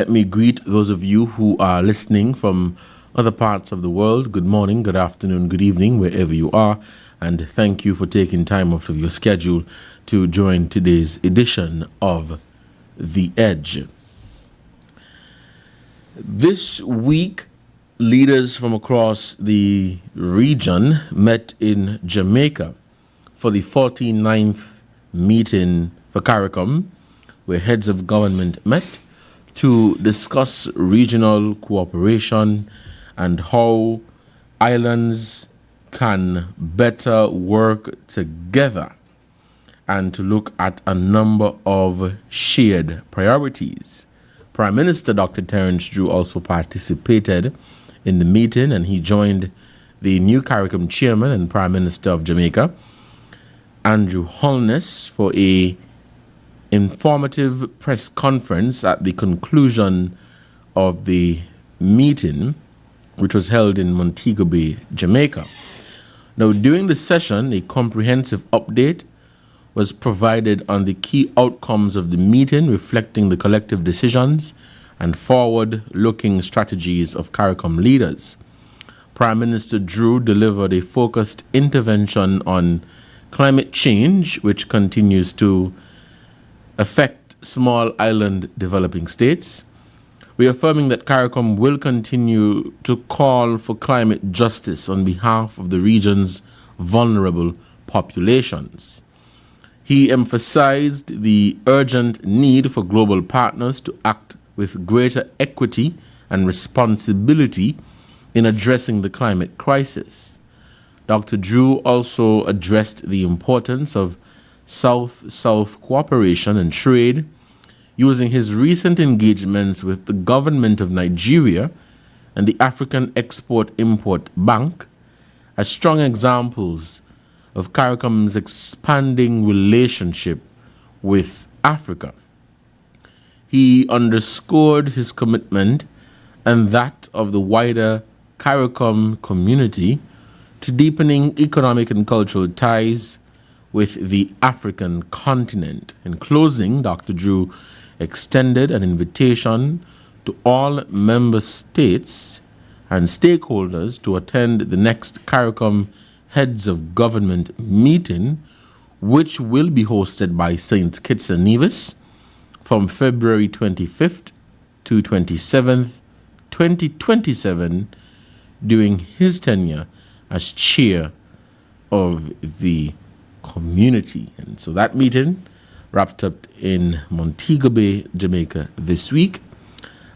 Let me greet those of you who are listening from other parts of the world. Good morning, good afternoon, good evening, wherever you are. And thank you for taking time out of your schedule to join today's edition of The Edge. This week, leaders from across the region met in Jamaica for the 49th meeting for CARICOM, where heads of government met to discuss regional cooperation and how islands can better work together, and to look at a number of shared priorities. Prime Minister Dr. Terence Drew also participated in the meeting, and he joined the new CARICOM chairman and Prime Minister of Jamaica, Andrew Holness, for a informative press conference at the conclusion of the meeting, which was held in Montego Bay, Jamaica. Now, during the session, a comprehensive update was provided on the key outcomes of the meeting, reflecting the collective decisions and forward-looking strategies of CARICOM leaders. Prime Minister Drew delivered a focused intervention on climate change, which continues to affect small island developing states, reaffirming that CARICOM will continue to call for climate justice on behalf of the region's vulnerable populations. He emphasized the urgent need for global partners to act with greater equity and responsibility in addressing the climate crisis. Dr. Drew also addressed the importance of South-South cooperation and trade, using his recent engagements with the government of Nigeria and the African Export-Import Bank as strong examples of CARICOM's expanding relationship with Africa. He underscored his commitment and that of the wider CARICOM community to deepening economic and cultural ties with the African continent. In closing, Dr. Drew extended an invitation to all member states and stakeholders to attend the next CARICOM Heads of Government meeting, which will be hosted by St. Kitts and Nevis from February 25th to 27th, 2027, during his tenure as chair of the community. And so that meeting wrapped up in Montego Bay, Jamaica this week.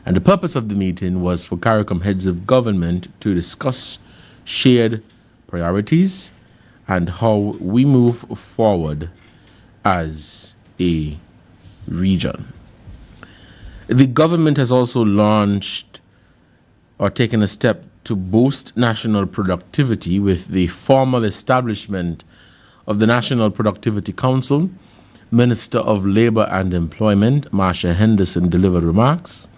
And the purpose of the meeting was for CARICOM heads of government to discuss shared priorities and how we move forward as a region. The government has also launched or taken a step to boost national productivity with the formal establishment of the National Productivity Council. Minister of Labour and Employment, Marsha Henderson, delivered remarks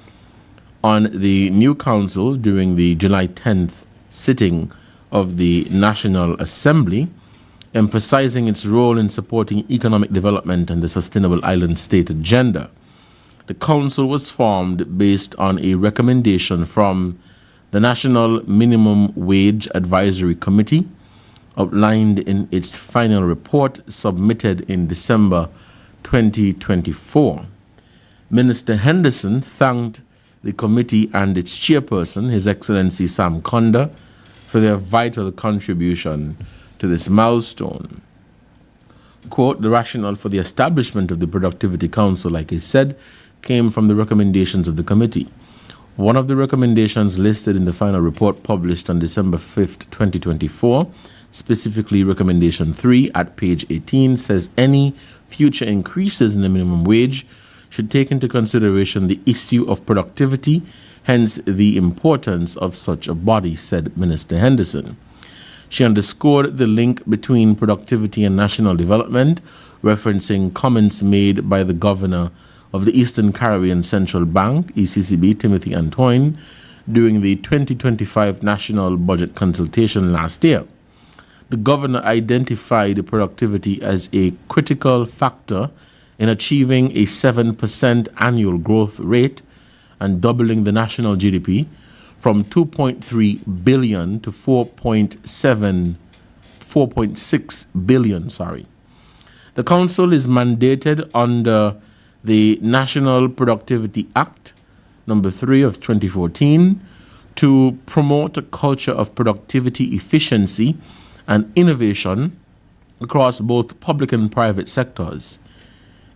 on the new council during the July 10th sitting of the National Assembly, emphasizing its role in supporting economic development and the sustainable island state agenda. The council was formed based on a recommendation from the National Minimum Wage Advisory Committee, outlined in its final report submitted in December 2024. Minister Henderson thanked the committee and its chairperson, His Excellency Sam Conda, for their vital contribution to this milestone. Quote, the rationale for the establishment of the Productivity Council, like I said, came from the recommendations of the committee. One of the recommendations listed in the final report published on December 5th, 2024, specifically recommendation 3 at page 18, says any future increases in the minimum wage should take into consideration the issue of productivity, hence the importance of such a body, said Minister Henderson. She underscored the link between productivity and national development, referencing comments made by the governor of the Eastern Caribbean Central Bank, ECCB, Timothy Antoine, during the 2025 National Budget consultation last year. The governor identified productivity as a critical factor in achieving a 7% annual growth rate and doubling the national GDP from 2.3 billion to 4.6 billion. The council is mandated under the National Productivity Act number 3 of 2014 to promote a culture of productivity, efficiency, and innovation across both public and private sectors.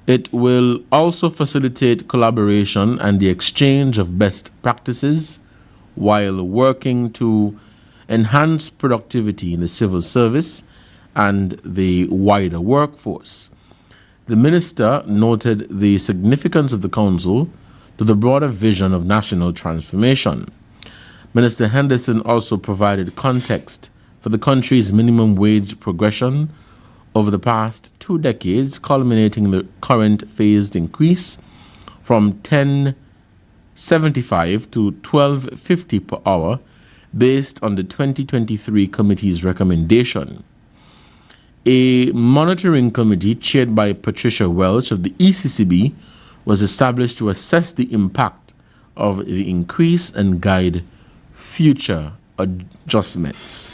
It will also facilitate collaboration and the exchange of best practices while working to enhance productivity in the civil service and the wider workforce. The minister noted the significance of the council to the broader vision of national transformation. Minister Henderson also provided context for the country's minimum wage progression over the past 2 decades, culminating in the current phased increase from $10.75 to $12.50 per hour based on the 2023 committee's recommendation. A monitoring committee chaired by Patricia Welch of the ECCB was established to assess the impact of the increase and guide future adjustments.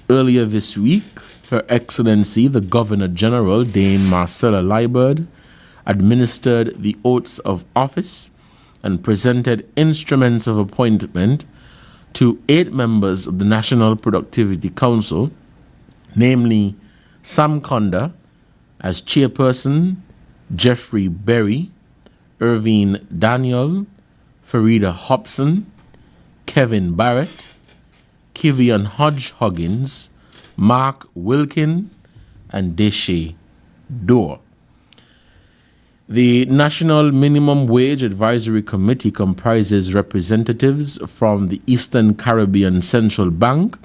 Earlier this week, Her Excellency, the Governor General, Dame Marcella Liebert, administered the oaths of office and presented instruments of appointment to 8 members of the National Productivity Council, namely Sam Conda as chairperson, Jeffrey Berry, Irvine Daniel, Farida Hobson, Kevin Barrett, Kivian Hodge Huggins, Mark Wilkin, and Deshe Dorr. The National Minimum Wage Advisory Committee comprises representatives from the Eastern Caribbean Central Bank,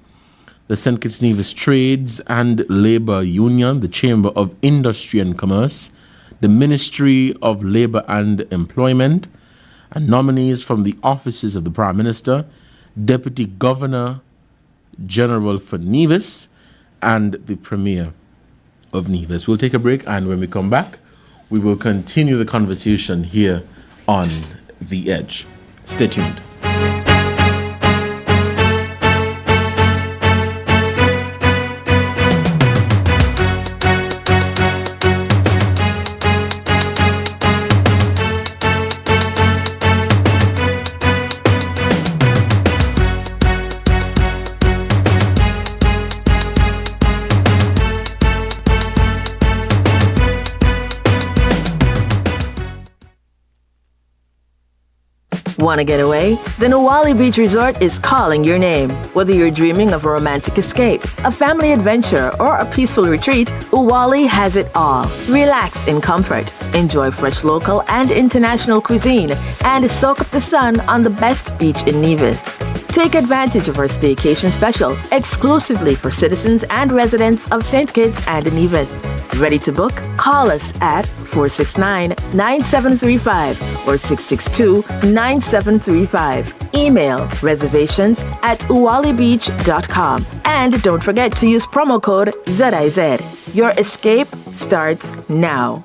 the St. Kitts Nevis Trades and Labor Union, the Chamber of Industry and Commerce, the Ministry of Labor and Employment, and nominees from the offices of the Prime Minister, Deputy Governor General for Nevis, and the Premier of Nevis. We'll take a break, and when we come back, we will continue the conversation here on The Edge. Stay tuned. Want to get away? The Uwali Beach Resort is calling your name. Whether you're dreaming of a romantic escape, a family adventure, or a peaceful retreat, Uwali has it all. Relax in comfort, enjoy fresh local and international cuisine, and soak up the sun on the best beach in Nevis. Take advantage of our staycation special, exclusively for citizens and residents of St. Kitts and Nevis. Ready to book? Call us at 469-9735 or 662-9735. Email reservations@uwalibeach.com. And don't forget to use promo code ZIZ. Your escape starts now.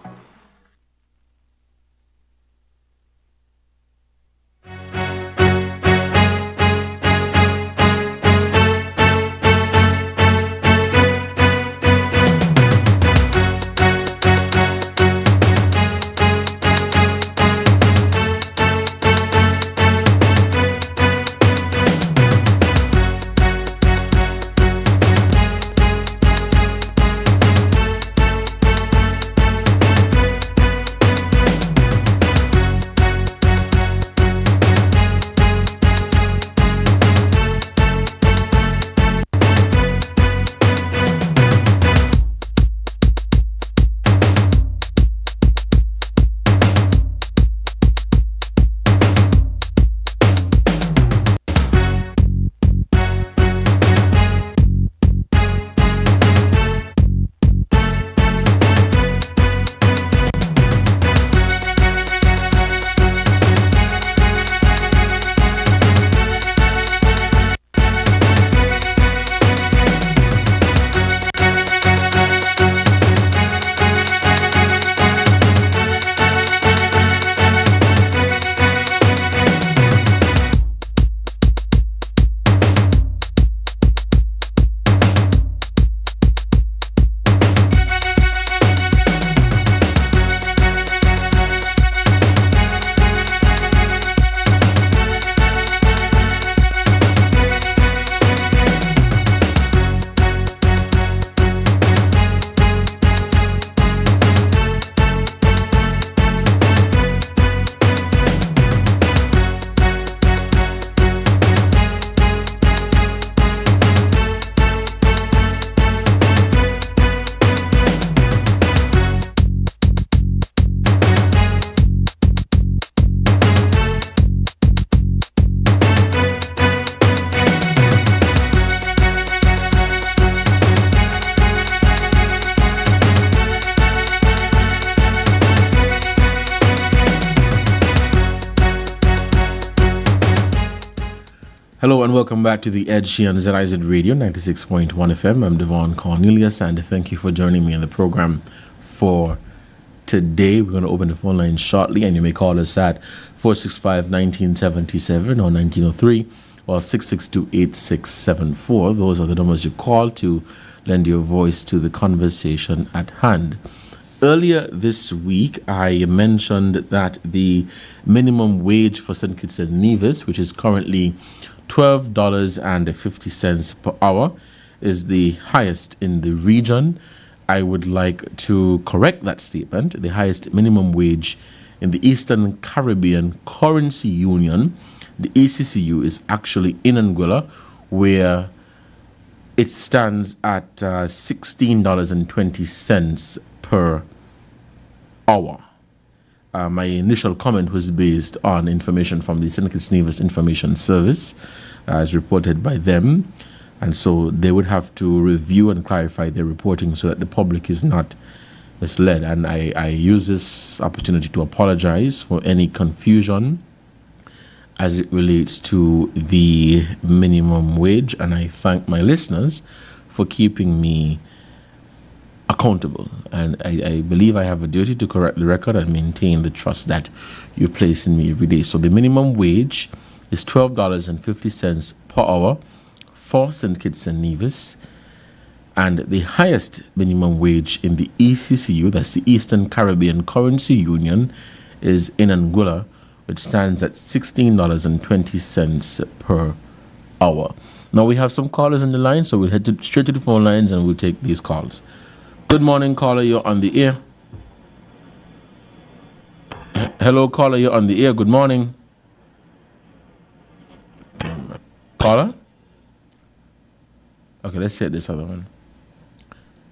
Hello and welcome back to The Edge here on ZIZ Radio 96.1 FM. I'm Devonne Cornelius and thank you for joining me in the program for today. We're going to open the phone line shortly and you may call us at 465-1977 or 1903 or 662-8674. Those are the numbers you call to lend your voice to the conversation at hand. Earlier this week, I mentioned that the minimum wage for St. Kitts and Nevis, which is currently $12.50 per hour, is the highest in the region. I would like to correct that statement. The highest minimum wage in the Eastern Caribbean Currency Union, the ECCU, is actually in Anguilla, where it stands at $16.20 per hour. My initial comment was based on information from the St. Kitts Nevis Information Service, as reported by them, and so they would have to review and clarify their reporting so that the public is not misled. And I use this opportunity to apologize for any confusion as it relates to the minimum wage, and I thank my listeners for keeping me accountable, and I believe I have a duty to correct the record and maintain the trust that you place in me every day. So the minimum wage is $12.50 per hour for St. Kitts and Nevis, and the highest minimum wage in the ECCU, that's the Eastern Caribbean Currency Union, is in Anguilla, which stands at $16.20 per hour. Now we have some callers on the line, so we'll head straight to the phone lines and we'll take these calls. Good morning, caller. You're on the air. Hello, caller. You're on the air. Good morning. Caller? Okay, let's hit this other one.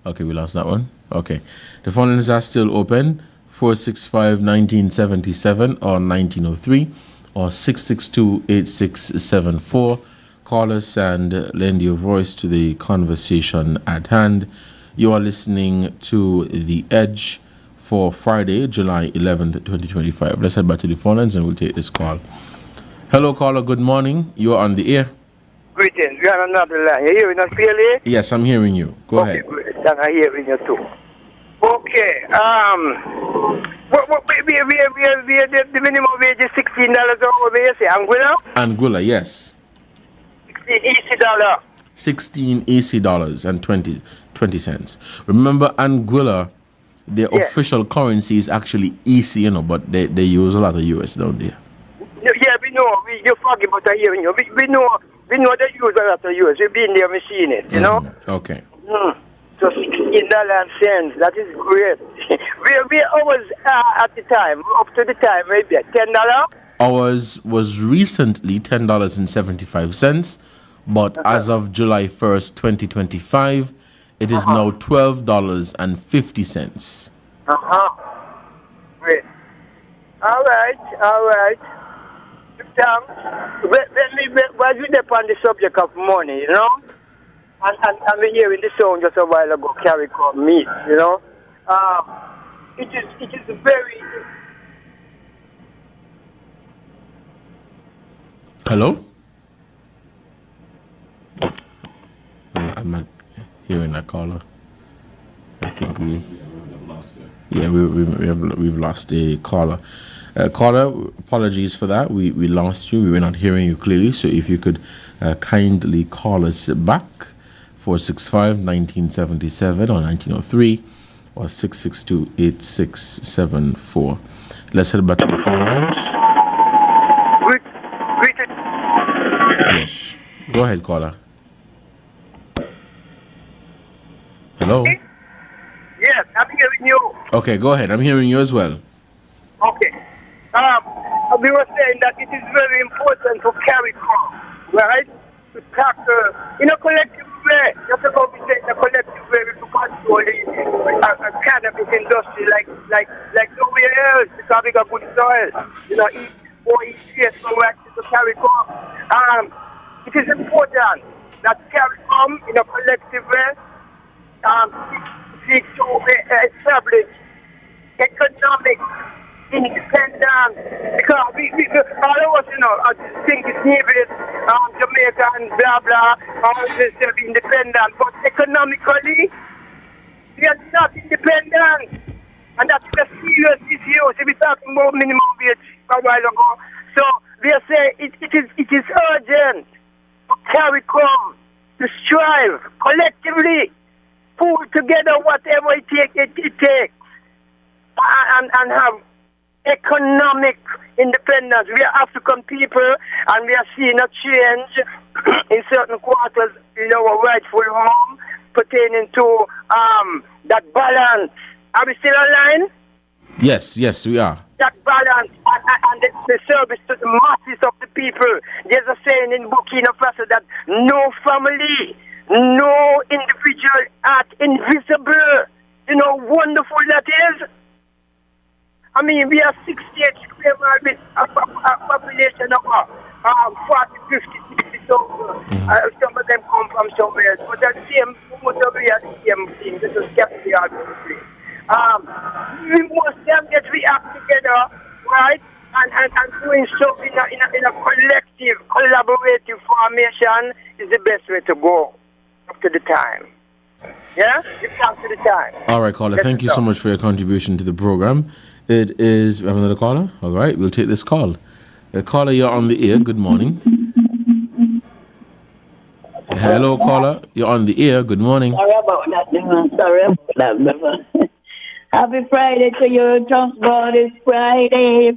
Okay, we lost that one. Okay. The phone lines are still open. 465-1977 or 1903 or 662-8674. Call us and lend your voice to the conversation at hand. You are listening to The Edge for Friday, July 11th, 2025. Let's head back to the phone lines and we'll take this call. Hello, caller. Good morning. You are on the air. Greetings. You are on another line. You hearing us clearly? Yes, I'm hearing you. Go ahead. Okay, great. And I'm hearing you too. Okay. The minimum wage is $16 an hour. Where you say Anguilla? Anguilla, yes. $16 $16 and 20 cents. Remember, Anguilla, their official currency is actually EC, but they use a lot of US down there. Yeah, we know. You're talking about hearing you. We know they use a lot of US. We've been there, we've seen it, you know? Okay. So $16.10, that is great. we always at the time, up to the time, maybe at $10. Ours was recently $10.75, but as of July 1st, 2025, it is now $12.50. Great. All right. While you're on the subject of money, you know, and we're hearing the song just a while ago, CARICOM meet, you know, it is very... Hello? I'm not hearing that caller. I think we've lost a caller. Caller, apologies for that. We lost you. We were not hearing you clearly. So if you could kindly call us back, 465-1977 or 1903 or 662-8674. Let's head back to the phone lines. Yes. Go ahead, caller. Hello? Yes, I'm hearing you. Okay, go ahead. I'm hearing you as well. Okay. We were saying that it is very important to CARICOM, right? To tackle in a collective way. You have to go in a collective way to control the cannabis industry like nowhere else, because we got good soil. You know, ECS go back to CARICOM. It is important that CARICOM in a collective way seek to establish economic independence. Because we all of us, I think it's needed, Jamaica and blah, blah, all this independent. But economically, we are not independent. And that's a serious issue. So we're talking about minimum wage a while ago. So we are saying it is urgent for CARICOM to strive collectively, pull together whatever it takes, and have economic independence. We are African people, and we are seeing a change in certain quarters in our rightful home pertaining to that balance. Are we still online? Yes, we are. That balance and the service to the masses of the people. There's a saying in Burkina Faso that no family, no individual are invisible. You know how wonderful that is? I mean, we are 68 square miles with a population of 40, 50, 60,000. Some of them come from somewhere else. But that same, most of we are the same thing. This is capital obviously. We must them get we act together, right? And doing so in a collective, collaborative formation is the best way to go up to the time. Yeah? It's up to the time. All right, caller. Thank you so much for your contribution to the program. It is, we have another caller? All right, we'll take this call. Caller, you're on the air. Good morning. Hello, caller. You're on the air. Good morning. Sorry about that, brother. Happy Friday to you. Trust God, it's Friday,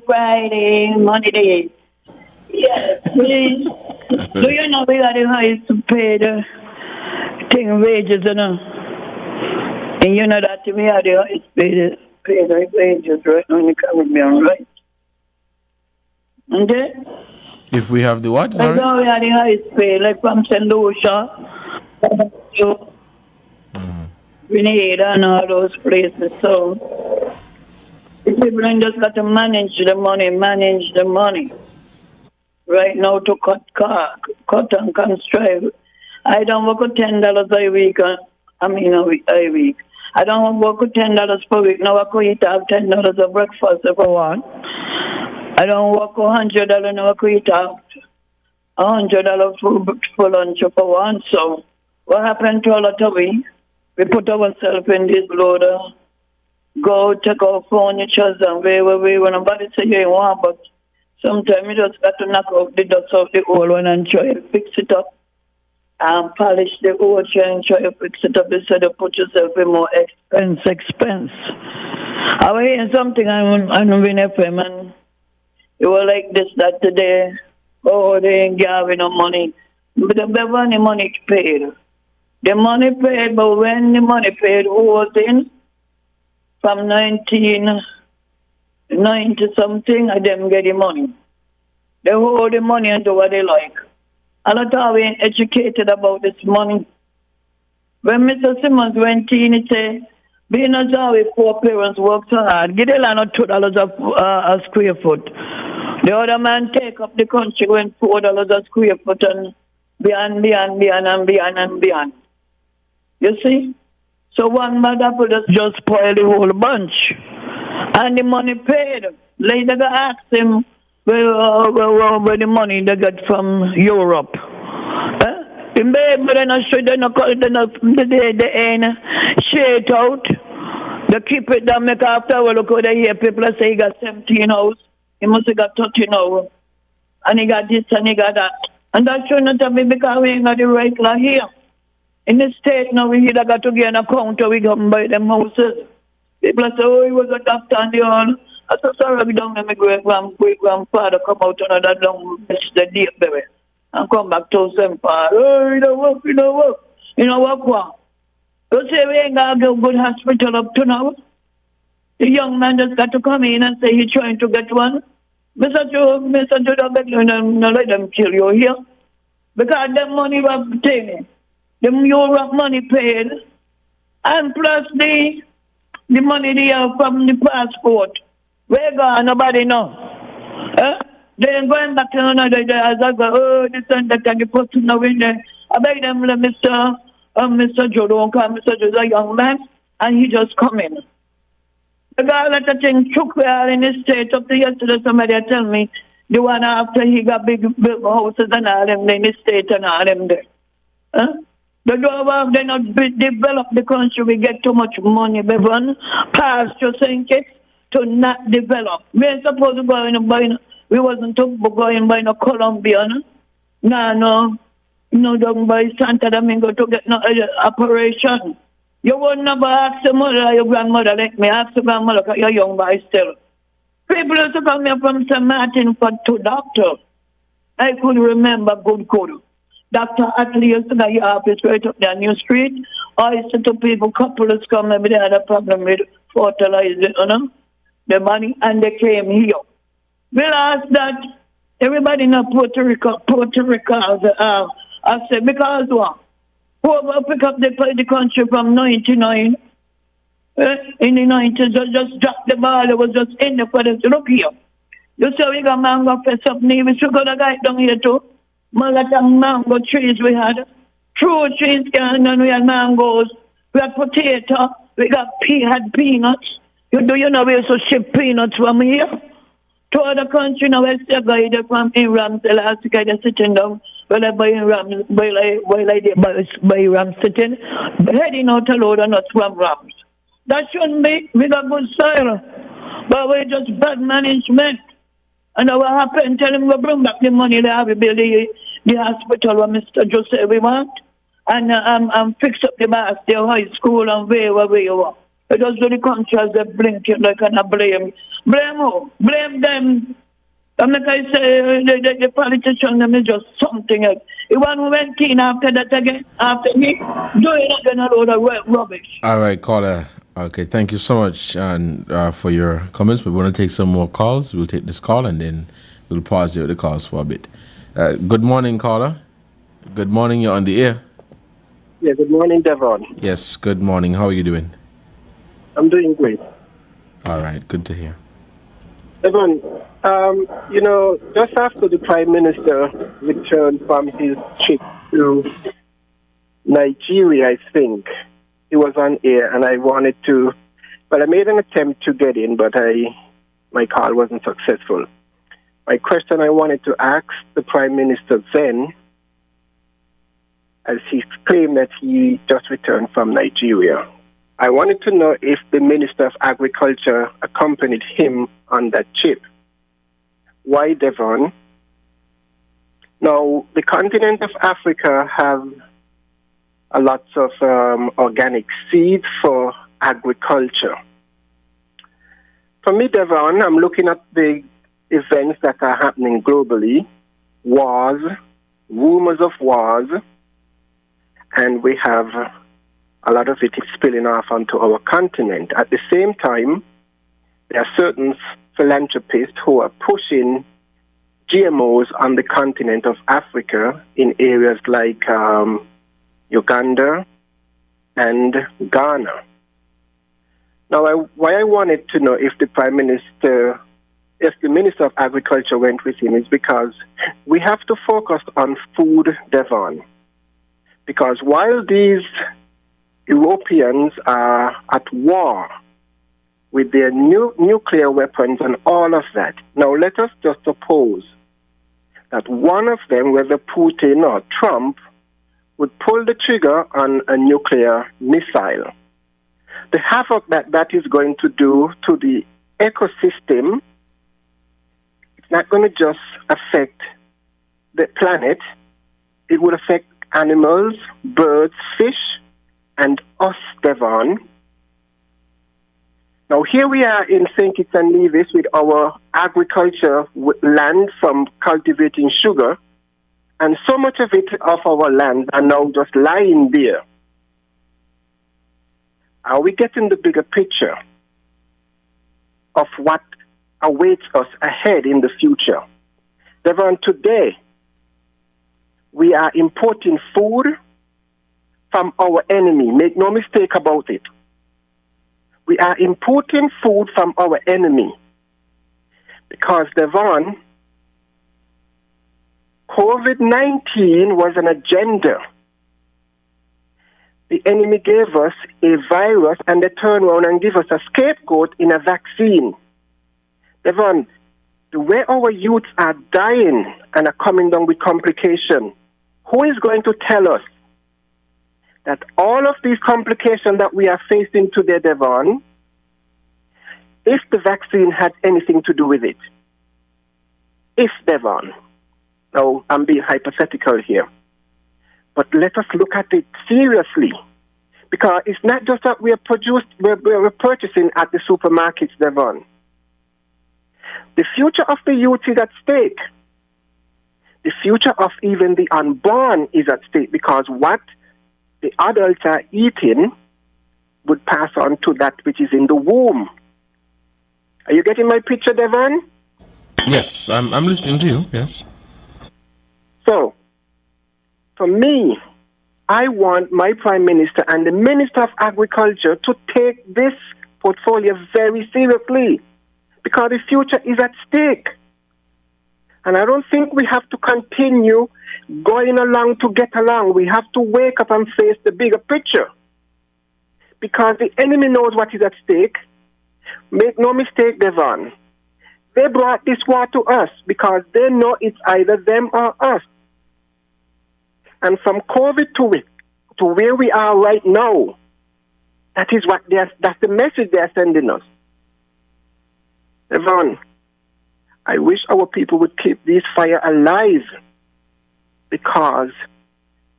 Monday day. Yes, please. Do you know we got the highest to pay the thing wages, you know? And you know that we are the highest paid wages right now in the Caribbean, right? Okay? If we have the what? Sorry? Right now we are the highest paid, like from St. Lucia, Grenada and all those places. So the people just got to manage the money. Right now to cut and constrive. I don't work with $10 a week. A week. I don't work with $10 per week. Now I could eat have $10 of breakfast if I want. I don't work with $100. Now I could eat have $100 for lunch if I want. So what happened to all of we? We put ourselves in this load. Go take our furniture and where nobody say you want, but sometimes you just got to knock out the dust of the old one and try to fix it up. And polish the old chair and try to fix it up instead of put yourself in more expense. I was hearing something on FM and it was like this, that today, they ain't giving no money. But the money paid. The money paid, but when the money paid, who was in? From 1990 something, I didn't get the money. They hold the money and do what they like. A lot of we ain't educated about this money. When Mr. Simmons went in, he said, being as how we poor parents work so hard, give the land $2 a square foot. The other man take up the country when $4 a square foot and beyond. You see? So one mother could just spoil the whole bunch. And the money paid. Later they ask him where the money they get from Europe. But then I should they ain't shit out. They keep it down, make after we look over here, people say he got 17 house. He must have got 13 hours. And he got this and he got that. And that shouldn't have been because we ain't got the right law here. In the state now, we either got to get an account or we come by them houses. People say, he was a doctor and the all. I said, sorry, we don't let my great-grandfather come out and that don't mess the date, baby. And come back to some part. You don't work. You know what? You say we ain't got a good hospital up to now. The young man just got to come in and say he's trying to get one. Mr. Joe, don't get you, no let them kill you here. Because the money was taken. The Europe money paid. And plus the money they have from the passport. Where gone? Nobody know. They ain't going back to another day as I go, this and that, and the person now in there. I beg them, Mr. Joe, don't come. Mr. Joe's a young man, and he just come in. The guy let the thing took we all in the state up to yesterday. Somebody tell me the one after he got big houses and all them in the state and all them there. Huh? The government, they not develop the country. We get too much money, Devonne. Pass to think it to not develop. We ain't supposed to go in and buy. We wasn't to go and buy no Colombian. No, don't buy Santa Domingo to get no operation. You would never ask your mother or your grandmother like me. Ask your grandmother because you're young boy still. People used to come here from St. Martin for two doctors. I could remember good. Dr. Atley used to go to your office right up there on New Street. I used to tell people, couples come, maybe they had a problem with fertilizer, the money, and they came here. We'll ask that everybody in Puerto Rico, I said, because what? Whoever pick up the country from 99, in the 90s, just dropped the ball, it was just in the for this. Look here. You say we got mango for something, we should go to guy down here too. Mango trees we had. Fruit trees, and we had mangoes. We had potato. We had peanuts. You know we used to ship peanuts from here to other country. Now we still guy from Iran. The last guy that's sitting down. Well, I buy rams, buy rams sitting, heading out a load of nuts from rams. That shouldn't be. We got good soil, but we just bad management. And what happened? Tell him we bring back the money they have to build the hospital where Mr. Jose we want. And fix up the bus, the high school and wherever you want. It does do the country as they blink it like and blame. Blame who? Blame them. And like I say, the politician them is just something else. The one who went in after that again, after me, doing again a load of rubbish. All right, caller. Okay, thank you so much for your comments. We want to take some more calls. We'll take this call and then we'll pause the calls for a bit. Good morning, caller. Good morning. You're on the air. Yeah, good morning, Devon. Yes, good morning. How are you doing? I'm doing great. All right, good to hear. Devon, just after the Prime Minister returned from his trip to Nigeria, I think, he was on air and I wanted to, I made an attempt to get in, but my call wasn't successful. My question I wanted to ask the Prime Minister then, as he claimed that he just returned from Nigeria, I wanted to know if the Minister of Agriculture accompanied him on that trip. Why, Devon? Now, the continent of Africa have a lot of organic seeds for agriculture. For me, Devon, I'm looking at the events that are happening globally, wars, rumors of wars, and we have a lot of it is spilling off onto our continent. At the same time, there are certain philanthropists who are pushing GMOs on the continent of Africa in areas like Uganda and Ghana. Now, why I wanted to know if the Minister of Agriculture went with him is because we have to focus on food, Devon. Because while these Europeans are at war with their nuclear weapons and all of that, now let us just suppose that one of them, whether Putin or Trump, would pull the trigger on a nuclear missile. The havoc that is going to do to the ecosystem, it's not going to just affect the planet, it would affect animals, birds, fish, and us, Devon. Now, here we are in St. Kitts and Nevis with our agriculture land from cultivating sugar, and so much of it, of our land, are now just lying there. Are we getting the bigger picture of what awaits us ahead in the future? Devon, today, we are importing food from our enemy. Make no mistake about it. We are importing food from our enemy because, Devon, COVID-19 was an agenda. the enemy gave us a virus and they turn around and give us a scapegoat in a vaccine. Devonne, the way our youths are dying and are coming down with complications, who is going to tell us that all of these complications that we are facing today, Devonne, if the vaccine had anything to do with it? If, Devonne, now I'm being hypothetical here, but let us look at it seriously, because it's not just that we're purchasing at the supermarkets, Devonne. The future of the youth is at stake. The future of even the unborn is at stake, because what the adults are eating would pass on to that which is in the womb. Are you getting my picture, Devonne? Yes, I'm listening to you, yes. So, for me, I want my Prime Minister and the Minister of Agriculture to take this portfolio very seriously, because the future is at stake. And I don't think we have to continue going along to get along. We have to wake up and face the bigger picture, because the enemy knows what is at stake. Make no mistake, Devonne. They brought this war to us because they know it's either them or us. And from COVID to where we are right now, that's the message they are sending us. Devonne, I wish our people would keep this fire alive, because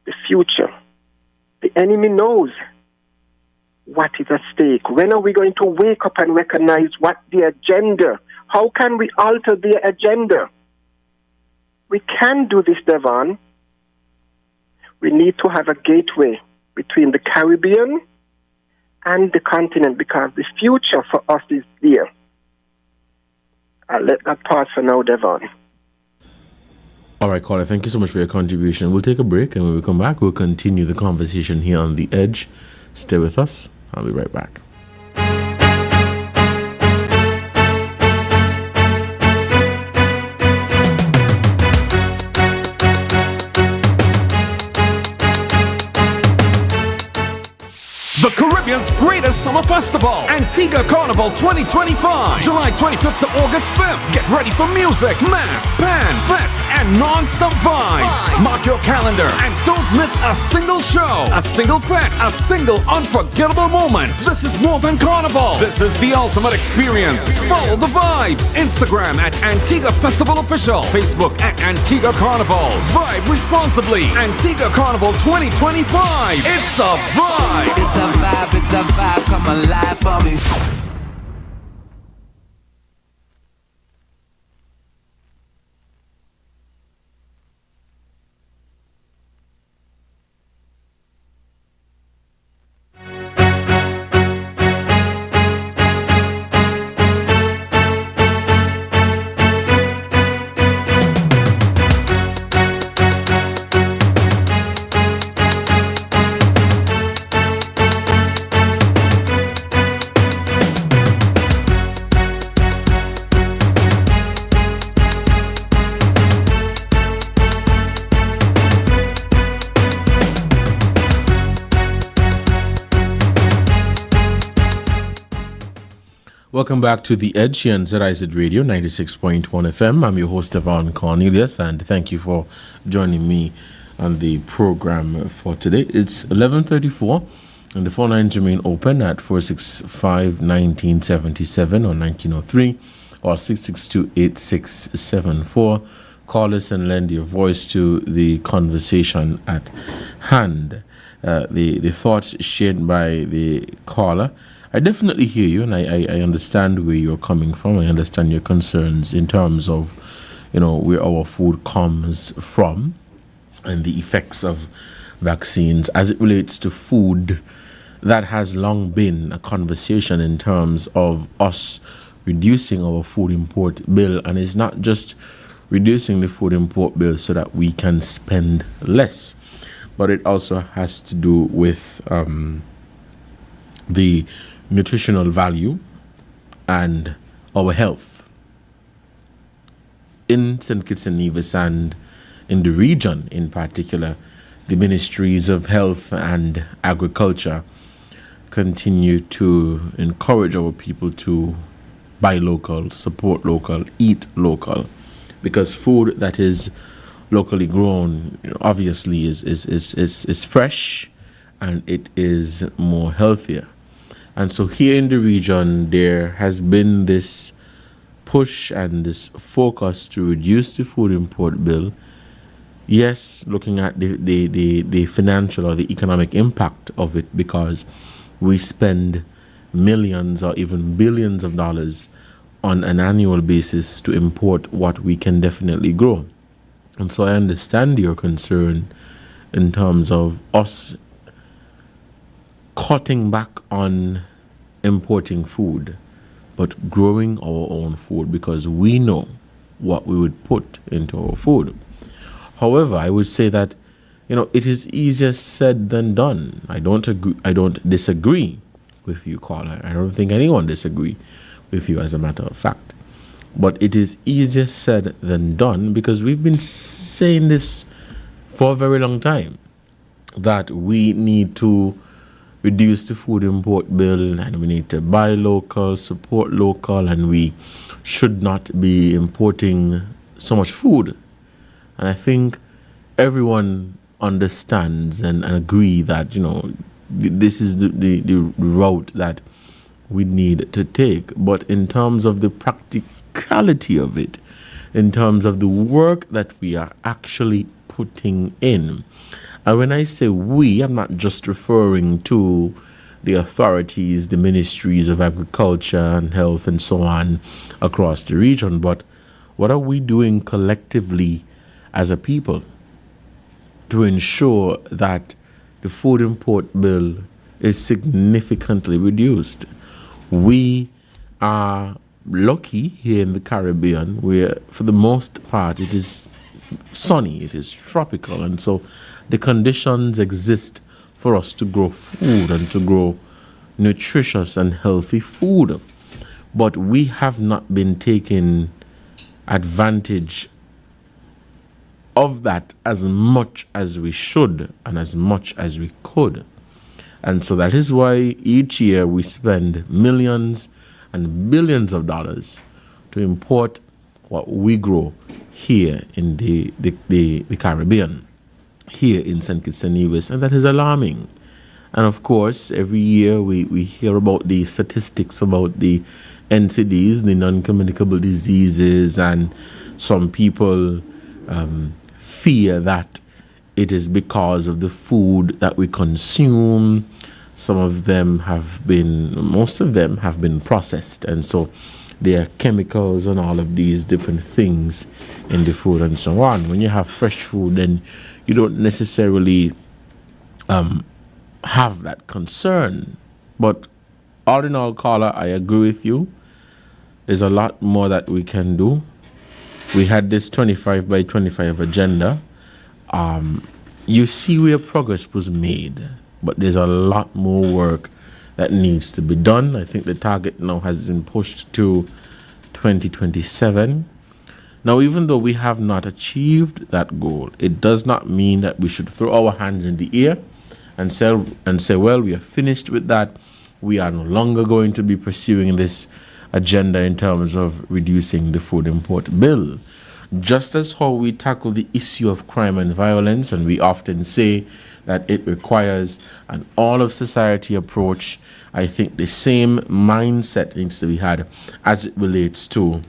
the future, the enemy knows what is at stake. When are we going to wake up and recognize what the agenda? How can we alter their agenda? We can do this, Devonne. We need to have a gateway between the Caribbean and the continent, because the future for us is there. I'll let that pass for now, Devonne. All right, caller, thank you so much for your contribution. We'll take a break, and when we come back, we'll continue the conversation here on The Edge. Stay with us. I'll be right back. The Caribbean's greatest summer festival, Antigua Carnival 2025, July 25th to August 5th. Get ready for music, mass, band, fets, and non-stop vibes. Mark your calendar and don't miss a single show, a single fet, a single unforgettable moment. This is more than Carnival. This is the ultimate experience. Follow the vibes. Instagram at Antigua Festival Official. Facebook at Antigua Carnival. Vibe responsibly. Antigua Carnival 2025. It's a vibe. It's a vibe, come alive for me. Welcome back to The Edge here on ZIZ Radio 96.1 FM. I'm your host, Devonne Cornelius, and thank you for joining me on the program for today. It's 11:34, and the phone lines remain open at 465-1977 or 1903 or 662-8674. Call us and lend your voice to the conversation at hand. The thoughts shared by the caller, I definitely hear you, and I understand where you're coming from. I understand your concerns in terms of, where our food comes from and the effects of vaccines as it relates to food. That has long been a conversation in terms of us reducing our food import bill, and it's not just reducing the food import bill so that we can spend less, but it also has to do with the nutritional value and our health. In St. Kitts and Nevis and in the region in particular, the ministries of health and agriculture continue to encourage our people to buy local, support local, eat local, because food that is locally grown, obviously is fresh and it is more healthier. And so here in the region, there has been this push and this focus to reduce the food import bill. Yes, looking at the financial or the economic impact of it, because we spend millions or even billions of dollars on an annual basis to import what we can definitely grow. And so I understand your concern in terms of us cutting back on importing food, but growing our own food, because we know what we would put into our food. However, I would say that, it is easier said than done. I don't disagree with you, caller. I don't think anyone disagree with you, as a matter of fact. But it is easier said than done, because we've been saying this for a very long time, that we need to reduce the food import bill and we need to buy local, support local, and we should not be importing so much food. And I think everyone understands and agree that, this is the route that we need to take. But in terms of the practicality of it, in terms of the work that we are actually putting in, and when I say we, I'm not just referring to the authorities, the ministries of agriculture and health and so on across the region, but what are we doing collectively as a people to ensure that the food import bill is significantly reduced? We are lucky here in the Caribbean, where for the most part it is sunny, it is tropical, and so the conditions exist for us to grow food and to grow nutritious and healthy food. But we have not been taking advantage of that as much as we should and as much as we could. And so that is why each year we spend millions and billions of dollars to import what we grow here in the Caribbean, here in St. Kitts and Nevis, and that is alarming. And of course, every year we hear about the statistics about the NCDs, the non-communicable diseases, and some people fear that it is because of the food that we consume. Most of them have been processed, and so there are chemicals and all of these different things in the food and so on. When you have fresh food, then you don't necessarily have that concern. But all in all, caller, I agree with you. There's a lot more that we can do. We had this 25 by 25 agenda. You see where progress was made, but there's a lot more work that needs to be done. I think the target now has been pushed to 2027. Now, even though we have not achieved that goal, it does not mean that we should throw our hands in the air and say, well, we are finished with that. We are no longer going to be pursuing this agenda in terms of reducing the food import bill. Just as how we tackle the issue of crime and violence, and we often say that it requires an all-of-society approach, I think the same mindset needs to be had as it relates to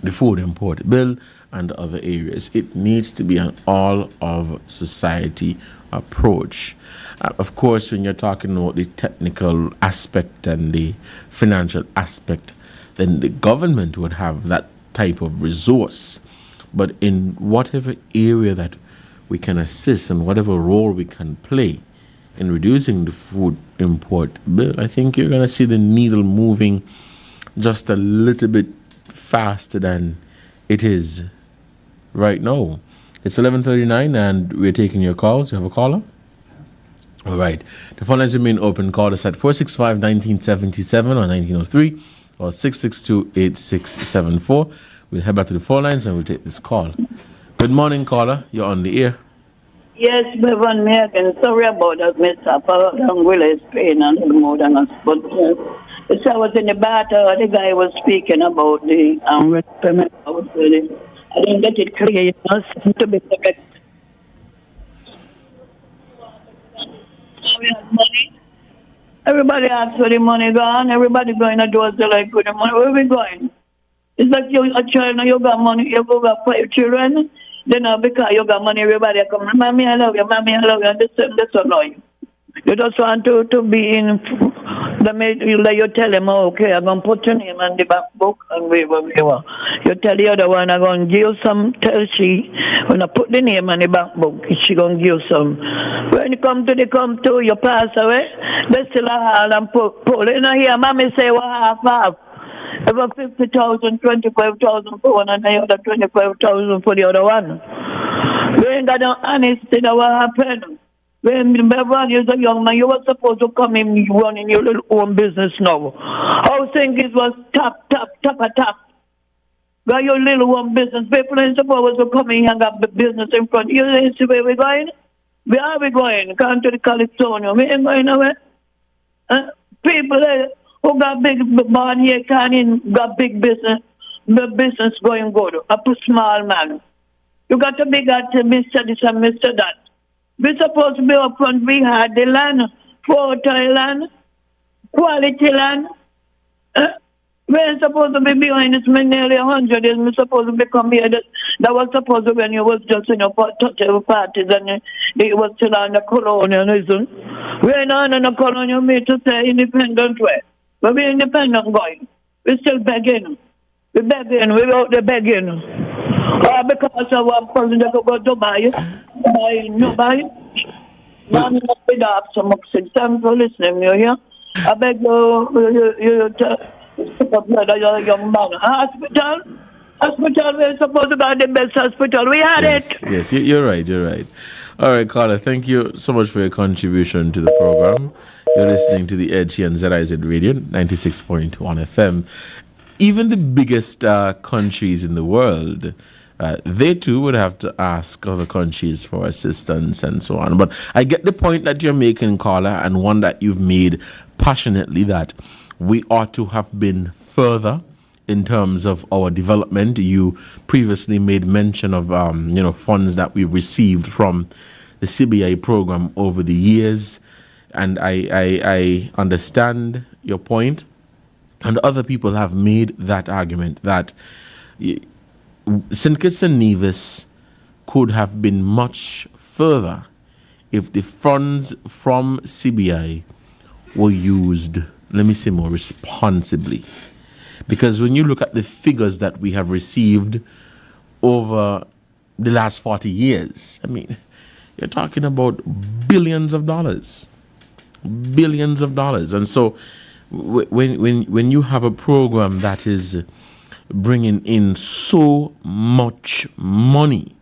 the food import bill and other areas. It needs to be an all-of-society approach. Of course, when you're talking about the technical aspect and the financial aspect, then the government would have that type of resource. But in whatever area that we can assist and whatever role we can play in reducing the food import bill, I think you're going to see the needle moving just a little bit faster than it is right now. It's 11:39 and we're taking your calls. You have a caller? All right. The phone lines remain open. Call us at 465-1977 or 1903 or 662-8674. We'll head back to the phone lines and we'll take this call. Good morning, caller. You're on the air. Yes, Devonne, me again. Sorry about that, Mr. Paul. I'm really pain a little more than us. But so I was in the battle, the guy was speaking about the payment. I didn't get it clear, you know, to be correct. We have money. Everybody asks where the money gone. Everybody going to do what they like with the money. Where we going? It's like you a child and you got money, you got 5 children. Then because you got money, everybody come, Mommy, I love you, Mommy, I love you, and this annoying. You just want to be in you tell him, oh, okay, I'm going to put your name on the back book and we will. You tell the other one, I'm going to give you some, tell she, when I put the name on the back book, she going to give some. When you come to, you pass away, they still a hall and pull. You know, here, Mommy say, well, half. About 50,000, 25,000 for one, and the other 25,000 for the other one. We ain't got no honesty in what happened. When Devonne is a young man, you were supposed to come in running your little own business now. How things was tap. Got your little own business. People ain't supposed to come in and got the business in front. You see where we're going? Where are we going? Come to the California. We ain't going nowhere. People who got big born here got big business going good. Up a small man. You got to be got to Mr. this and Mr. that. We're supposed to be up front. We had the land, fertile land, quality land. We're supposed to be behind this nearly 100 years. We're supposed to become here. That was supposed to be when you was just in your touch parties and it was still on the colonialism. We're not on the colonial made to say independent way. But we're independent going. We're still begging. We're begging. We're out there begging. Because of one person that go to buy. Nobody. Now I'm not with some oxygen. Thanks for listening, you hear? I beg you to young man. Hospital, we're supposed to be the best hospital. We had it. Yes, you're right. All right, Carla, thank you so much for your contribution to the program. You're listening to The Edge here on ZIZ Radio, 96.1 FM. Even the biggest countries in the world, they too would have to ask other countries for assistance and so on. But I get the point that you're making, Carla, and one that you've made passionately, that we ought to have been further in terms of our development. You previously made mention of funds that we've received from the CBI program over the years, and I understand your point. And other people have made that argument that St. Kitts and Nevis could have been much further if the funds from CBI were used, let me say, more responsibly. Because when you look at the figures that we have received over the last 40 years, I mean, you're talking about billions of dollars. And so when you have a program that is bringing in so much money,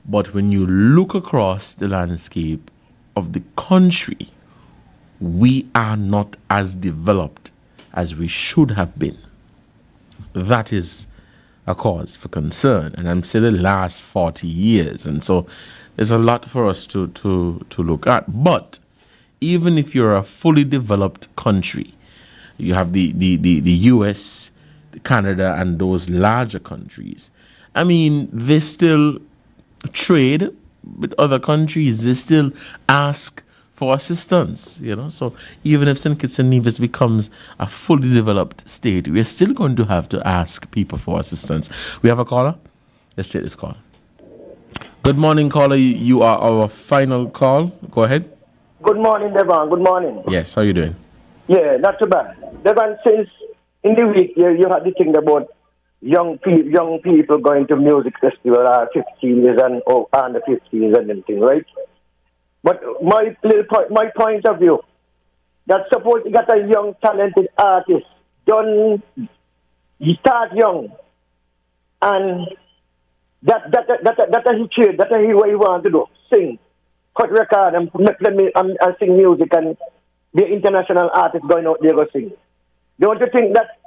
but when you look across the landscape of the country, we are not as developed as we should have been. That is a cause for concern, and I'm saying the last 40 years. And so there's a lot for us to look at. But even if you're a fully developed country, you have the US, Canada, and those larger countries. I mean, they still trade with other countries. They still ask for assistance, So even if St. Kitts and Nevis becomes a fully developed state, we're still going to have to ask people for assistance. We have a caller? Let's take this call. Good morning, caller. You are our final call. Go ahead. Good morning, Devon. Good morning. Yes, how are you doing? Yeah, not too bad. Devon, since in the week you had the thing about young people going to music festival at 15 years and under 15 years and everything, right? But my point of view, that suppose you got a young talented artist, you start young, and that he what you want to do, sing, cut record, and sing music, and be an international artist going out there go sing. Don't you think that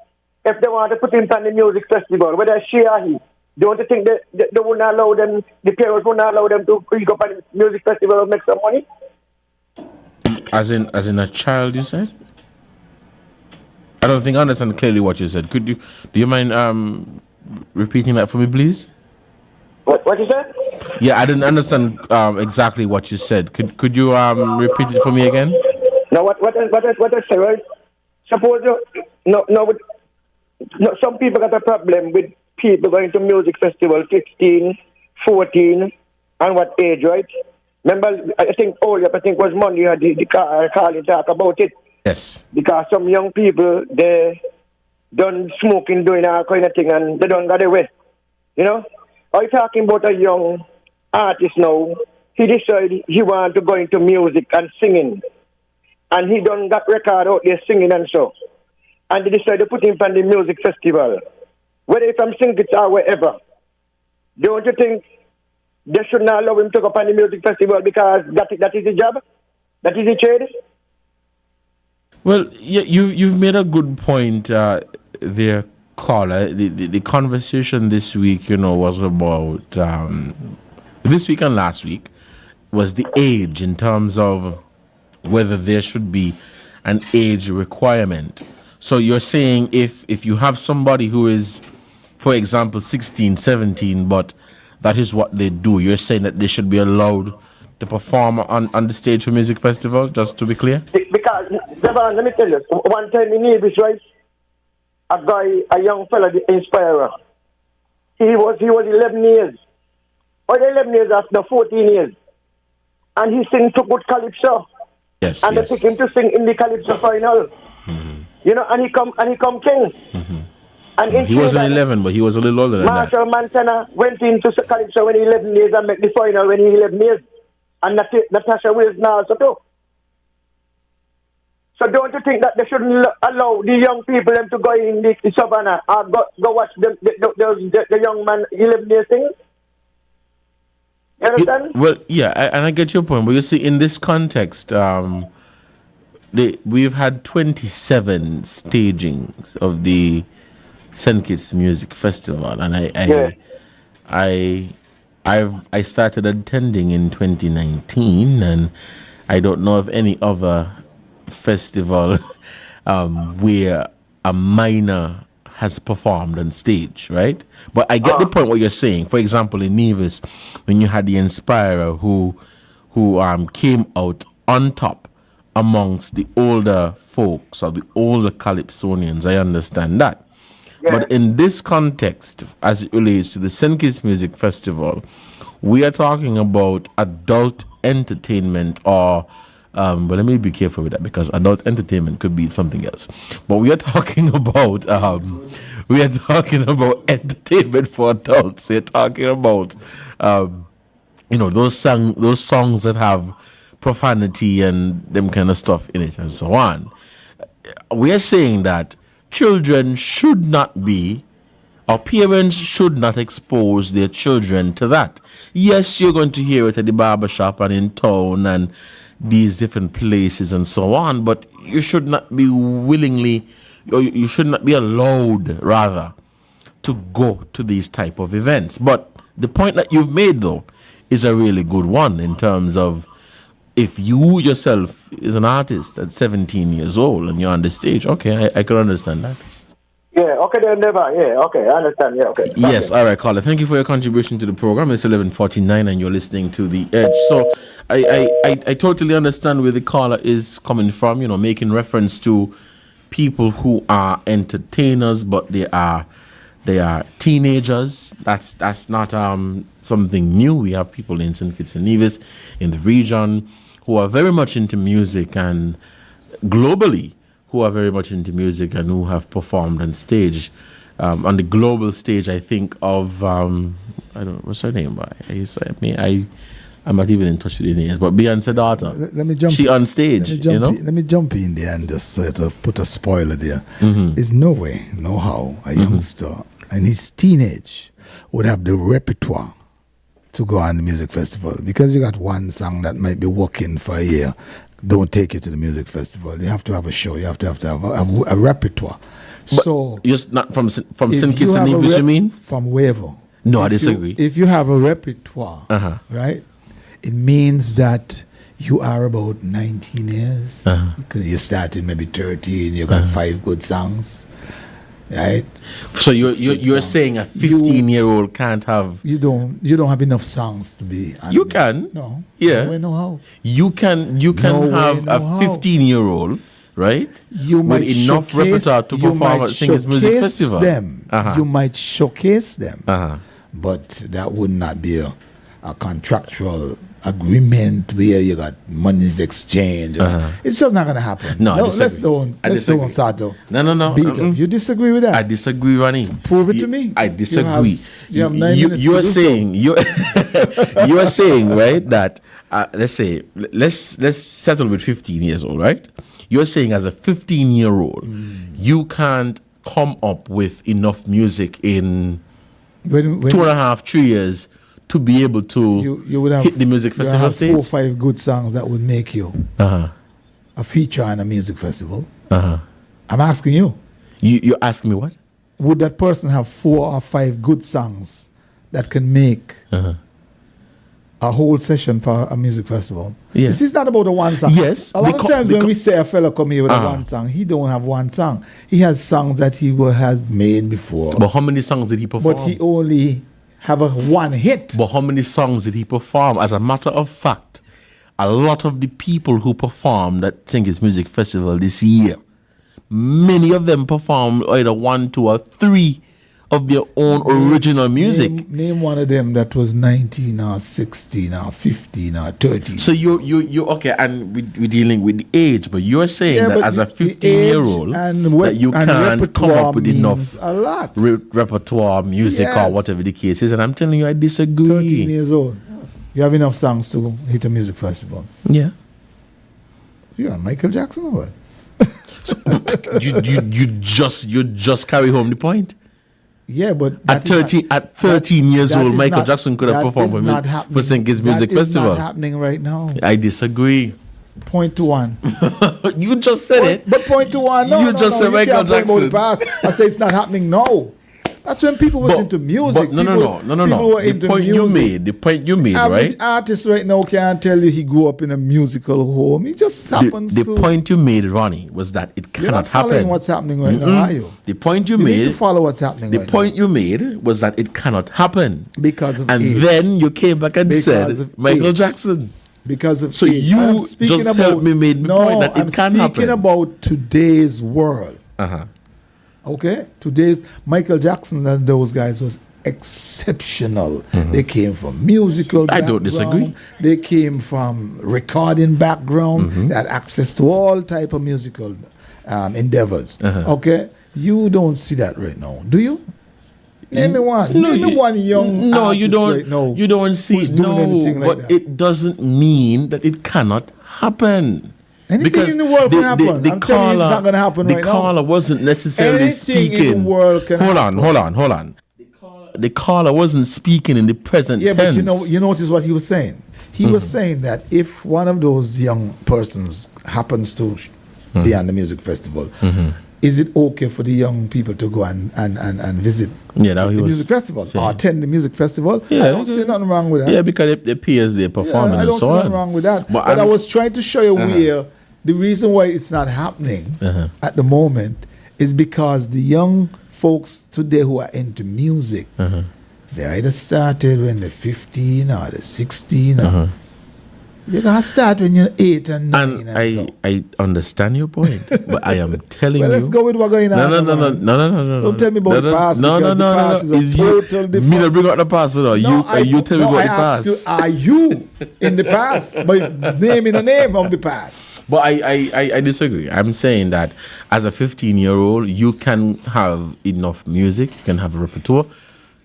if they want to put him on the music festival, whether she or he, Don't you think that they wouldn't allow them, the parents wouldn't allow them to pick up a music festival and make some money? As in a child, you said? I don't think I understand clearly what you said. Do you mind repeating that for me, please? What you said? Yeah, I didn't understand exactly what you said. Could you repeat it for me again? Now what I say, right? Suppose some people got a problem with people going to music festival 16, 14, and what age, right? Remember, I think was Monday, you had the call and talk about it. Yes. Because some young people, they done smoking, doing all kind of thing, and they don't got away. You know? I'm talking about a young artist now. He decided he wanted to go into music and singing. And he done got record out there singing and so. And they decided to put him on the music festival. Whether it's from Sinkits or wherever. Don't you think they should not allow him to go on the music festival because that is his job? That is his trade? Well, yeah, you've made a good point there, caller. The conversation this week, was about this week and last week was the age in terms of whether there should be an age requirement. So you're saying if you have somebody who is, for example, 16, 17, but that is what they do, you're saying that they should be allowed to perform on the stage for music festival, just to be clear? Because, Devon, let me tell you, one time in Nevis, right, a young fella, the Inspirer, he was 11 years. Or 11 years after 14 years. And he sing to good calypso. Yes, and yes. they pick him to sing in the calypso final. Mm-hmm. And he come king. Mm-hmm. And he wasn't 11, but he was a little older than Marshall Montana went into calypso when he 11 years and make the final when he 11 years. And Natasha Wills now also too. So don't you think that they shouldn't allow the young people them to go in the savannah or go watch the young man 11 years sing? You understand? And I get your point. But you see, in this context, we've had 27 stagings of the St. Kitts Music Festival, and I started attending in 2019, and I don't know of any other festival where a minor has performed on stage, right? But I get the point what you're saying. For example, in Nevis, when you had the Inspirer who came out on top amongst the older folks or the older Calypsonians, I understand that. Yeah. But in this context, as it relates to the St. Kitts Music Festival, we are talking about adult entertainment or but let me be careful with that because adult entertainment could be something else. But we are talking about entertainment for adults. We're talking about those songs that have profanity and them kind of stuff in it and so on. We are saying that children should not be, or parents should not expose their children to that. Yes, you're going to hear it at the barbershop and in town and these different places and so on, but you should not be you should not be allowed, rather, to go to these type of events. But the point that you've made, though, is a really good one in terms of if you yourself is an artist at 17 years old and you're on the stage, okay, I can understand that. Yeah, okay, then never. Yeah, okay, I understand. Yeah, okay. Yes, all right, caller. Thank you for your contribution to the program. It's 11:49 and you're listening to The Edge. So I totally understand where the caller is coming from, making reference to people who are entertainers, but they are teenagers. That's not something new. We have people in St. Kitts and Nevis, in the region, who are very much into music, and globally, who are very much into music and who have performed on stage. On the global stage, I think of, I don't know, what's her name? I'm not even in touch with the names, but Beyonce's daughter. Let me jump. She on stage, Let me jump in there and just sort of put a spoiler there. Mm-hmm. There's no way, no how, a youngster in his teenage would have the repertoire to go on the music festival, because you got one song that might be working for a year. Don't take you to the music festival. You have to have a show. You have to have a repertoire. But so you're not from St. Kitts and Nevis, you mean? From wherever. No, I disagree. If you have a repertoire, right, it means that you are about 19 years. Because you started maybe 13, you got 5 good songs, right? So you're saying a 15-year-old can't have... You don't have enough songs to be... You can. No. Yeah. No way, no how. You can have a 15-year-old, right? With enough repertoire to perform at Singers Music Festival. You might showcase them. But that would not be a contractual agreement where you got money's exchange. It's just not going to happen. No, let's don't start to No. beat up. You disagree with that? I disagree, Ronnie. Prove it to me. I disagree. You have 9 minutes you are saying you are saying, right, that let's settle with 15 years old, right? You're saying as a 15-year-old, you can't come up with enough music in 2.5, 3 years to be able to you would have, hit the music festival stage? 4 or 5 good songs that would make you a feature on a music festival. I'm asking you. You're asking me what? Would that person have 4 or 5 good songs that can make a whole session for a music festival? Yeah. This is not about a one song. Yes. A lot of times when we say a fella come here with a one song, he don't have one song. He has songs that he has made before. But how many songs did he perform? But he only have a one hit. But how many songs did he perform? As a matter of fact, a lot of the people who performed at Singers Music Festival this year, many of them performed either 1, 2, or 3 of their own original music. Name one of them that was 19 or 16 or 15 or 13. So you okay, and we're dealing with the age, but you're saying that as a 15-year-old that you can't come up with enough a lot. Repertoire music or whatever the case is, and I'm telling you, I disagree. 13 years old, you have enough songs to hit a music festival. Yeah. You're Michael Jackson or what? So, you just carry home the point. Yeah, but at 13 years old, Michael Jackson could have performed for Singers Music Festival. That's not happening right now. I disagree. Point to one. You just said it. But point to one. No, you just said Michael Jackson. I say it's not happening now. That's when people was into music. No. People were into music. The point you made, Average right? artist right now can't tell you he grew up in a musical home. He just happens to. The point you made, Ronnie, was that it cannot You're not following happen. What's happening right now, are you? The point you made. need to follow what's happening The point you made was that it cannot happen. Because of and age. then you came back and said Michael Jackson. Because of so age. You just helped me make the point that it can happen. I'm speaking about today's world. Okay, today's Michael Jackson and those guys was exceptional. They came from musical background. I don't disagree. They came from recording background. They had access to all type of musical endeavors. Okay, you don't see that right now, do you? Name me one. Name me one young you don't. Right now you don't see who's doing anything like but that. It doesn't mean that it cannot happen. Anything because in the world can happen. I'm telling you it's not going to happen right now. The caller wasn't necessarily speaking. Anything in the world can happen. Hold on. The caller wasn't speaking in the present tense. But you notice what he was saying. He was saying that if one of those young persons happens to be on the music festival, is it okay for the young people to go and visit the music festival or attend the music festival? Yeah, I don't see nothing wrong with that. Yeah, because it appears they're performing I don't and so see on. nothing wrong with that. But I was trying to show you where the reason why it's not happening at the moment is because the young folks today who are into music, they either started when they're 15 or they're 16 or you gotta start when you're 8 and 9. And I understand your point, but I am telling you. Let's go with what's going on. No. Don't tell me about the past. No. The past is a total different. Me not bring out the past, or you tell me about the past. You, are you in the past by naming the name of the past? But I disagree. I'm saying that as a 15-year-old, you can have enough music, you can have a repertoire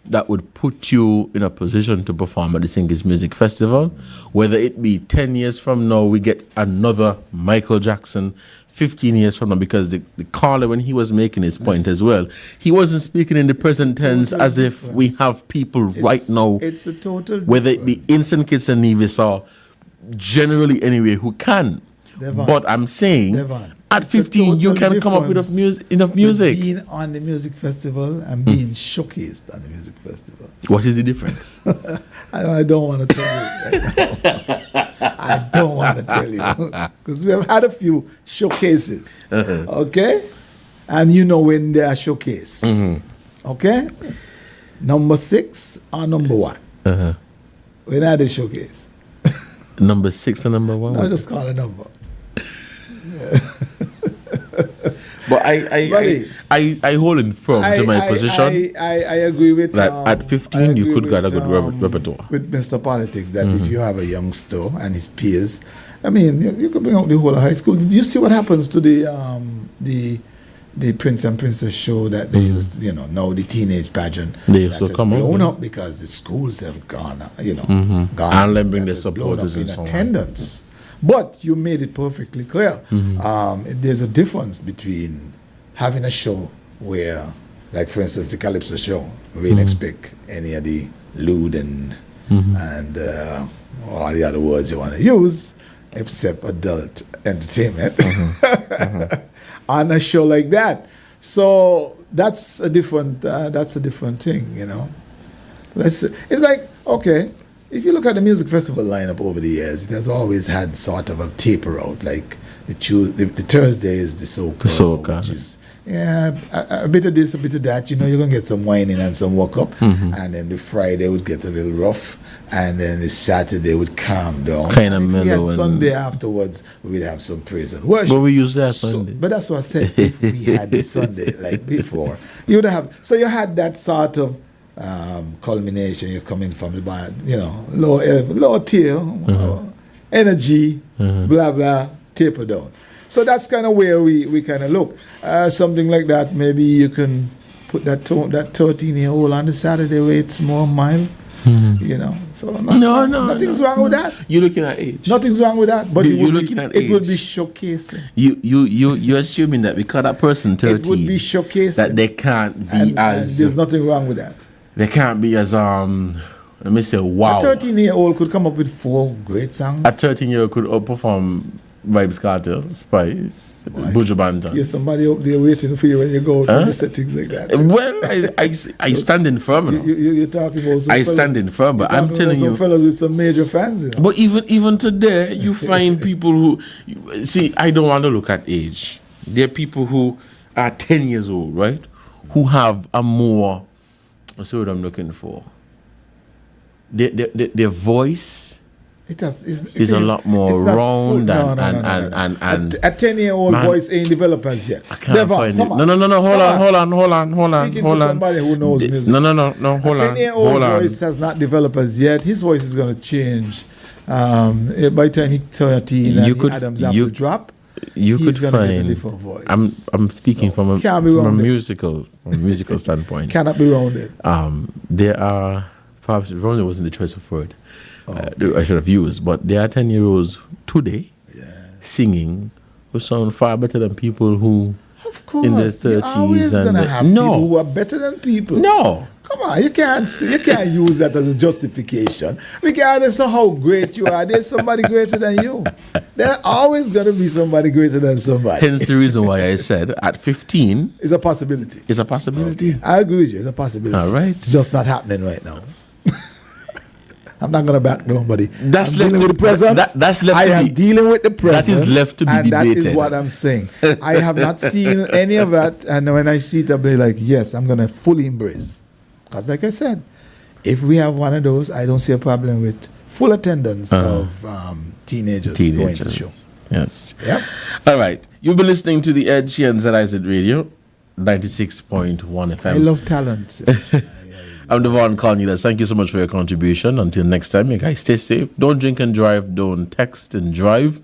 that would put you in a position to perform at the Singers Music Festival. Whether it be 10 years from now, we get another Michael Jackson, 15 years from now, because the caller, when he was making his point as well, he wasn't speaking in the present tense as if we have people right now, it's a total whether it be in St. Kitts and Nevis or generally anyway, who can. Devon, but I'm saying Devon, at it's 15 you total can come up with enough music. Being on the music festival and being showcased on the music festival. What is the difference? I don't want to tell you right now. I don't want to tell you because we have had a few showcases. Okay, and you know when they are showcased. Okay, number 6 or number 1. When are they showcased? Number 6 and number 1. No, just call a number. But I hold in firm to my position. I agree with that at 15 you could get a good repertoire. With Mr. Politics, that if you have a youngster and his peers, I mean, you could bring out the whole of high school. Did you see what happens to the Prince and Princess show that they used, now the teenage pageant they used to come blown up because the schools have gone, gone. And then bring the supporters in and so attendance. But you made it perfectly clear. There's a difference between having a show where, like for instance, the Calypso show, we didn't expect any of the lewd and all the other words you want to use, except adult entertainment, on a show like that. So that's a different thing, It's like, okay, if you look at the music festival lineup over the years, it has always had sort of a taper out. Like the Thursday is the soca, which is a bit of this, a bit of that. You're gonna get some whining and some walk up, and then the Friday would get a little rough, and then the Saturday would calm down. Kind of mellow. If we had Sunday afterwards, we'd have some praise and worship. But we used that Sunday. But that's what I said. If we had the Sunday like before, you would have. So you had that sort of culmination. You're coming from the bar, lower tier, energy, blah blah, taper down. So that's kind of where we kind of look. Something like that. Maybe you can put that 13-year-old on the Saturday where it's more mild. So nothing's wrong with that. You're looking at age. Nothing's wrong with that. But you're looking at age. It would be showcasing. You're assuming that because that person 13, it would be showcasing that they can't be as. There's nothing wrong with that. They can't be as let me say wow. A 13-year-old could come up with 4 great songs. A 13-year-old could outperform Vibes Cartel, Spice, Buju Banton. There's somebody up there waiting for you when you go to things like that. Well, I stand in firm. You're talking about some stand in firm, but I'm telling you, some fellas with some major fans. But even today, you find people who see. I don't want to look at age. There are people who are 10 years old, right? Who have a more. That's what I'm looking for. Their voice is a lot more round and a 10-year-old voice ain't developed as yet. I can't find it. No. Hold on. Somebody who knows music. No. Hold on. A 10-year-old voice has not developed as yet. His voice is going to change. By the time he's 13 and the Adam's apple drop, he's going to get a different voice. I'm speaking from a musical standpoint. Cannot be rounded. There are perhaps rounded wasn't the choice of word. I should have used, but there are 10-year-olds today singing who sound far better than people who of course, in their 30s. You're always gonna have people who are better than people. No. Come on, you can't use that as a justification. Regardless of how great you are, there's somebody greater than you. There's always going to be somebody greater than somebody. Hence the reason why I said at 15... It's a possibility. It's a possibility. Okay. I agree with you. It's a possibility. All right. It's just not happening right now. I'm not going to back nobody. That's left with the present. That's left. I am dealing with the present. That is left to be debated. That is what I'm saying. I have not seen any of that, and when I see it, I'll be like, yes, I'm going to fully embrace. Because like I said, if we have one of those, I don't see a problem with full attendance of teenagers going to the show. Yes. Yep. All right. You've been listening to the Edge here on ZIZ Radio, 96.1 FM. I love talent. I'm Devonne Cornelius. Thank you so much for your contribution. Until next time, you guys stay safe. Don't drink and drive. Don't text and drive.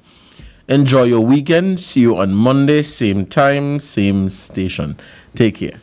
Enjoy your weekend. See you on Monday, same time, same station. Take care.